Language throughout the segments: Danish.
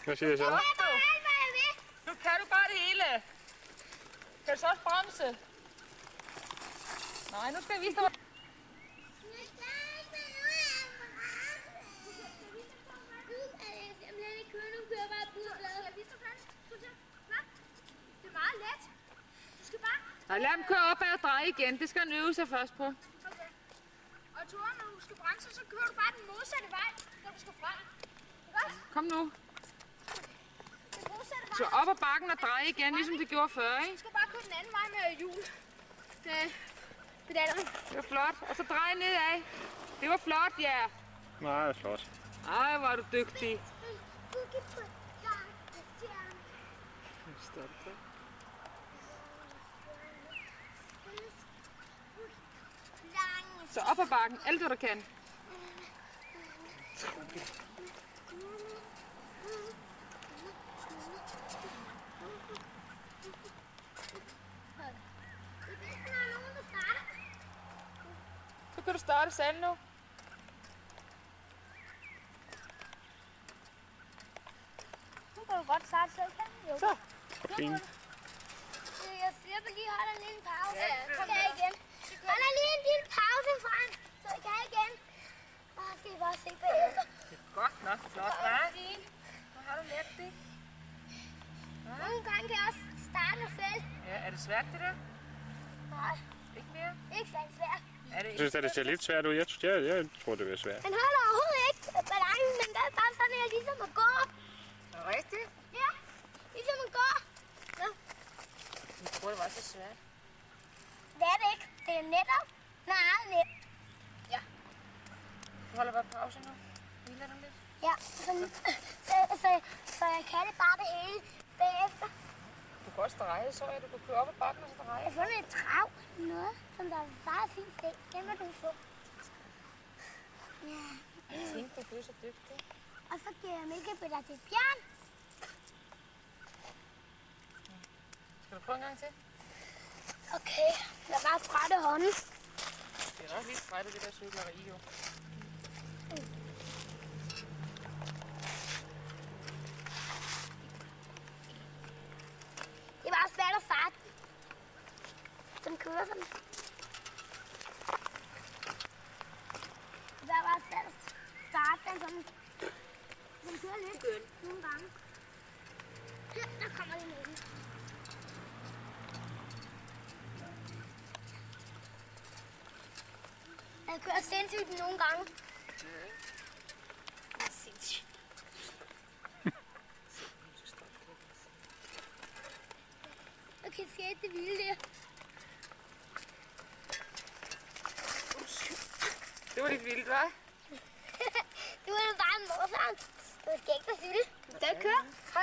Hvad siger jeg så? Nu kan du bare det hele. Kan du så også bremse? Nej, nu skal jeg vise dig. Nej, lad dem køre op og dreje igen. Det skal han øve sig først på. Okay. Og Tore, når du skal bremse, så kører du bare den modsatte vej, når du skal frem. Kom nu. Så op ad bakken og dreje igen, ligesom det gjorde før, ikke? Du skal bare køre den anden vej med hjul. Pedalerne. Det var flot. Og så dreje nedad. Det var flot, ja. Nej, flot. Ej, hvor er du dygtig. Stop det. Så op ad bakken, alt hvad du kan. Så kan du starte selv nu. Nu kan du godt starte selv, kan du? Jo. Så. Fint. Jeg slipper lige holde en lille pause. Så kan jeg igen. Holder lige en lille pause frem, så kan jeg igen. Og så skal I bare se bagefter. Det er godt nok flot, hva'? Hvor har du lært det? Nogle gange kan jeg også starte mig selv. Ja, er det svært det der? Nej, Ikke mere? ikke så svært. Er det Jeg synes, at det ser lidt svært ud. Jeg tror, det bliver svært. Han holder overhovedet ikke balancen, men det er bare sådan, at jeg ligesom at gå. Er det rigtigt? Ja, ligesom at gå. Så. Jeg tror, det var så svært. Det er det ikke. Det er netop meget nemt. Ja. Du holder bare pause nu. Hviler du lidt? Ja, så jeg kan det bare det hele bagefter. Du kan også dreje, så jeg. Du kan køre op ad bakken og så dreje. Jeg har fundet et trav. Noget, som der er meget fint sted. Den må du få. Ja. Jeg tænkte, du er så dygtig. Og så giver jeg mælkebøtter til Bjørn. Skal du prøve en gang til? Okay, jeg bare trætte hånden. Det er nok lidt træt af det der cykleri, jo. Det er bare svært at starte. Den kører sådan. Det er bare svært at starte den sådan. Den kører lidt nogle gange. Her, der kommer det med den. Jeg kører sindssygt nogle gange. Det er sindssygt. Okay, se det vilde der. Det var lidt vildt, hva'? Det var jo bare en morsom. Det var skægt at cykle. Den kører. Jeg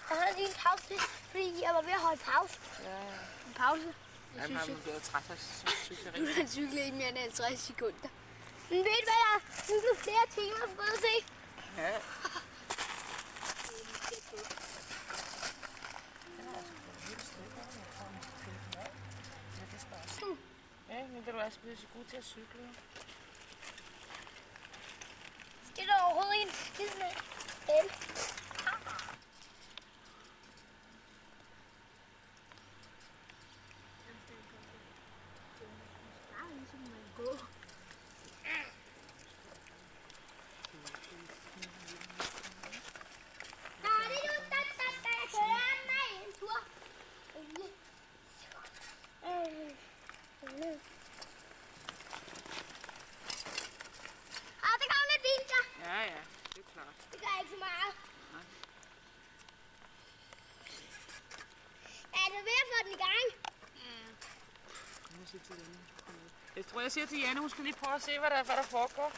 holder lige en pause, fordi jeg var ved at holde pause. Ja. En pause. Jeg synes, jeg bliver træt af cykleri. Nu er han cyklet i mere end 50 sekunder. Men ved du hvad, jeg har cyklet flere timer for at se? Ja. Ja, men det er du også blevet så god til at cykle. Skal der overhovedet ikke en skid med? Den. Ja, ja, det er klart. Det gør ikke så meget. Nej. Er du ved at få den i gang? Jeg tror, jeg siger til Janne, hun skal lige prøve at se, hvad der foregår.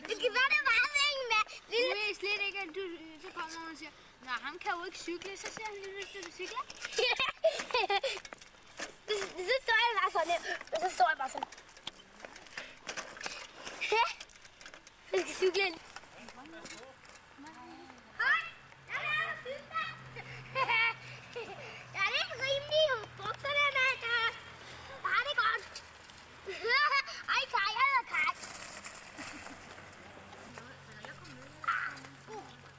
Det skal være det meget længe med. Nu er jeg slet ikke, at du så kommer hun og siger, nej, han kan jo ikke cykle, så siger han lige, hvis du cykler. Så står jeg bare sådan, og så står jeg bare sådan. Jeg skal cykle ind. Hej, jeg er cykler. Jeg er lidt rimelig i bukserne, men jeg har det godt. Ej, Kaj, jeg hedder Kaj.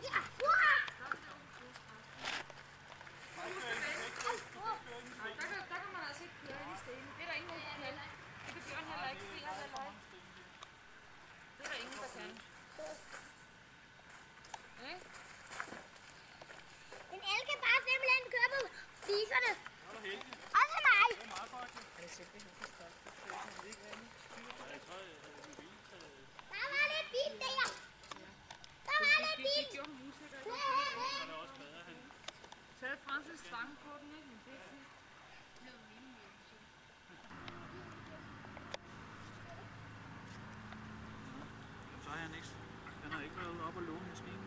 Ja. lange på den, ikke? Men det er fint. Så har han ikke. Den har ikke været op og låne maskinen.